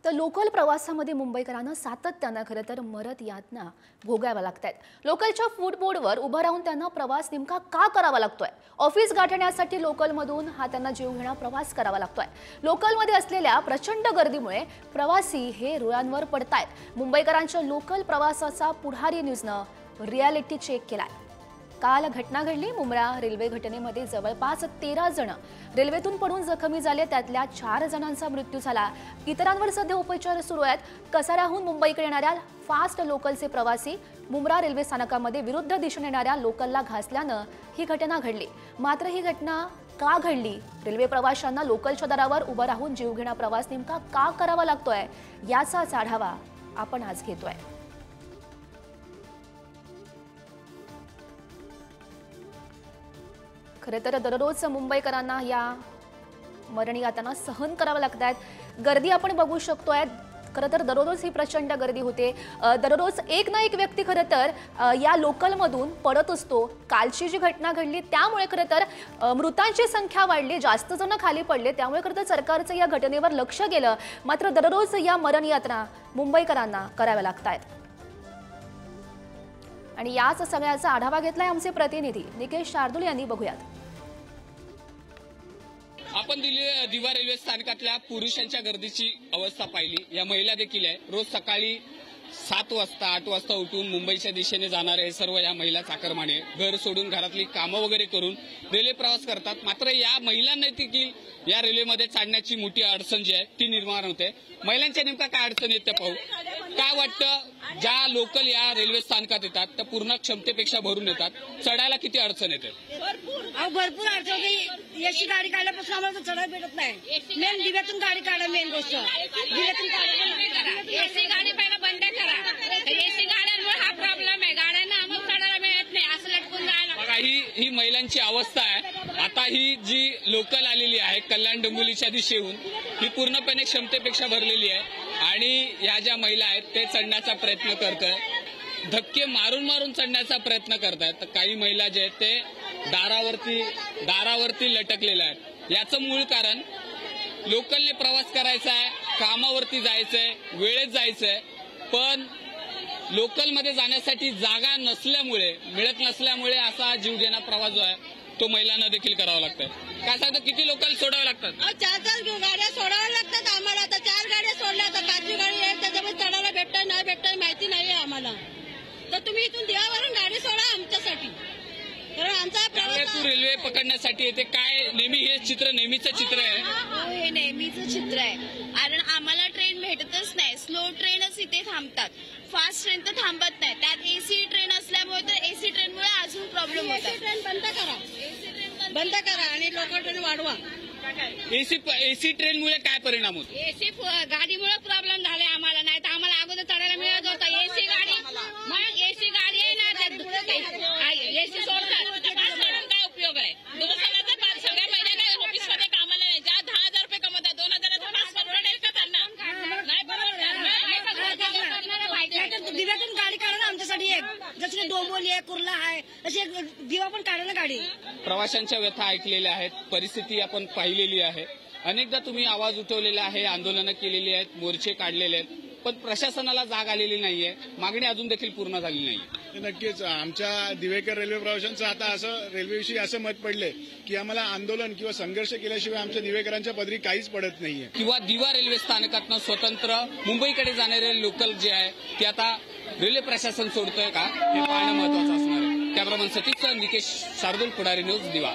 तर लोकल प्रवासामध्ये मुंबईकरांना सातत्यानं खरं तर मरत यातना भोगाव्या लागतात। लोकलच्या फूटबोर्डवर उभं राहून त्यांना प्रवास नेमका का करावा लागतोय? ऑफिस गाठण्यासाठी लोकलमधून हा त्यांना जीवघेणा प्रवास करावा लागतोय। लोकलमध्ये असलेल्या प्रचंड गर्दीमुळे प्रवासी हे रुळांवर पडतायत। मुंबईकरांच्या लोकल प्रवासाचा पुढारी न्यूजनं रियालिटी चेक केलाय। काल घटना घडली। मुंब्रा रेल्वे घटनेमध्ये जवळपास 13 जण रेल्वेतून पडून जखमी झाले, त्यातल्या 4 जणांचा मृत्यू झाला। इतरांवर सध्या उपचार सुरू आहेत। कसाऱ्याहून मुंबईकडे येणाऱ्या फास्ट लोकलचे प्रवासी मुंब्रा रेल्वे स्थानकामध्ये विरुद्ध दिशेने येणाऱ्या लोकलला घासल्यानं ही घटना घडली। मात्र ही घटना का घडली? रेल्वे प्रवाशांना लोकलच्या दारावर उभं राहून जीवघेणा प्रवास नेमका का करावा लागतोय, याचाच आढावा आपण आज घेतोय। खरं तर दररोज मुंबईकरांना या मरणी यातना सहन करावं लागतात। गर्दी आपण बघू शकतोय। खरं तर दररोज ही प्रचंड गर्दी होते। दररोज एक ना एक व्यक्ती खरं तर या लोकलमधून पडत असतो। कालची जी घटना घडली त्यामुळे खरं तर मृतांची संख्या वाढली, जास्त जण खाली पडले, त्यामुळे खरं तर सरकारचं या घटनेवर लक्ष गेलं। मात्र दररोज या मरण यातना मुंबईकरांना कराव्या लागतात आणि याच सगळ्याचा आढावा घेतलाय आमचे प्रतिनिधी निकेश शार्दूल यांनी। बघूयात। आपण दिवा रेल्वे स्थानकातल्या पुरुषांच्या गर्दीची अवस्था पाहिली। या महिला देखील आहे। रोज सकाळी 7 वाजता 8 वाजता उठून मुंबईच्या दिशेने जाणारे हे सर्व या महिला चाकरमाने घर सोडून घरातली कामं वगैरे करून रेल्वे प्रवास करतात। मात्र या महिलांना देखील या रेल्वेमध्ये चढण्याची मोठी अडचण जी आहे ती निर्माण होते। महिलांच्या नेमका काय अडचण येते पाहू। काय वाटतं, ज्या लोकल या रेल्वे स्थानकात येतात त्या पूर्ण क्षमतेपेक्षा भरून येतात, चढायला किती अडचण येते? भरपूर अडचण होते। एसी गाडी काढल्यापासून आम्हाला चढायला भेटत नाही। मेन दिव्यातून गाडी काढा, मेन गोष्ट दिव्यातून एसी गाडी पहिला बंद करा। एसी गाड्यांमुळे हा प्रॉब्लेम आहे। गाड्यांना आम्हाला चढायला मिळत नाही, असं लटकून जायला। बघा, ही महिलांची अवस्था आहे। आता ही जी लोकल आलेली आहे कल्याण डोंबिवलीच्या दिशेहून, ही पूर्णपणे क्षमतेपेक्षा भरलेली आहे आणि या ज्या महिला आहेत ते चढण्याचा प्रयत्न करतायत, धक्के मारून मारून चढण्याचा प्रयत्न करतायत। तर काही महिला जे आहेत ते दारावरती लटकलेल्या आहेत। याचं मूळ कारण लोकलने प्रवास करायचा आहे, कामावरती जायचंय, वेळेत जायचंय, पण लोकलमध्ये जाण्यासाठी जागा नसल्यामुळे, मिळत नसल्यामुळे असा जीवघेणा प्रवास जो आहे तो महिलांना देखील करावा लागतोय। काय सांगतो, किती लोकल सोडावं लागतात? 4 गाड्या सोडाव्या लागतात आम्हाला। आता 4 गाड्या सोडल्या तर 5वी गाडी आहे, त्याच्यामुळे चढायला भेटत नाही भेटत माहिती नाही आम्हाला। तर तुम्ही इथून दिवावरून गाडी सोडा आमच्यासाठी, कारण आमचा प्रवास रेल्वे पकडण्यासाठी येते। काय नेहमी हे चित्र नेहमीचं चित्र आहे? हो, हे नेहमीचं चित्र आहे, कारण आम्हाला ट्रेन भेटतच नाही। स्लो ट्रेनच इथे थांबतात, फास्ट ट्रेन तर थांबत नाही। त्यात एसी ट्रेन असल्यामुळे तर एसी ट्रेनमुळे अजून प्रॉब्लेम होतात। ट्रेन बंद करा आणि लोकल ट्रेन वाढवा। एसी ट्रेनमुळे काय परिणाम होतो? एसी गाडीमुळे प्रॉब्लेम झाले आम्हाला, नाही तर आम्हाला अगोदर चढायला मिळत होतं। एसी गाडी मग एसी गाडी आहे ना, एसी सोडतात, काय उपयोग आहे? 2 जणांचा सगळ्या महिला काय ऑफिसमध्ये कामाला नाही, ज्या 10,000 रुपये कमवतात 2,000 परवडेल का त्यांना? नाही परवडणार। दिव्यातून गाडी काढा ना आमच्यासाठी, एक जसं डोंबिवली आहे, कुर्ला आहे, तशी दिवा पण काढा ना गाडी। प्रवाशांच्या व्यथा ऐकलेल्या आहेत, परिस्थिती आपण पाहिलेली आहे। अनेकदा तुम्ही आवाज उठवलेला आहे, आंदोलनं केलेली आहेत, मोर्चे काढलेले आहेत, पण प्रशासनाला जाग आलेली नाहीये, मागणी अजून देखील पूर्ण झाली नाही। नक्कीच आमच्या दिवेकर रेल्वे प्रवाशांचं आता असं रेल्वेविषयी असं मत पडले की आम्हाला आंदोलन किंवा संघर्ष केल्याशिवाय आमच्या दिवेकरांच्या पदरी काहीच पडत नाहीये। किंवा दिवा रेल्वे स्थानकातनं स्वतंत्र मुंबईकडे जाणारे लोकल जे आहे ते आता रेल्वे प्रशासन सोडतोय का, हे पाहणं महत्वाचं असणार आहे। कॅमेरामन सतीश निकेश शार्दूल, पुढारी न्यूज, दिवा।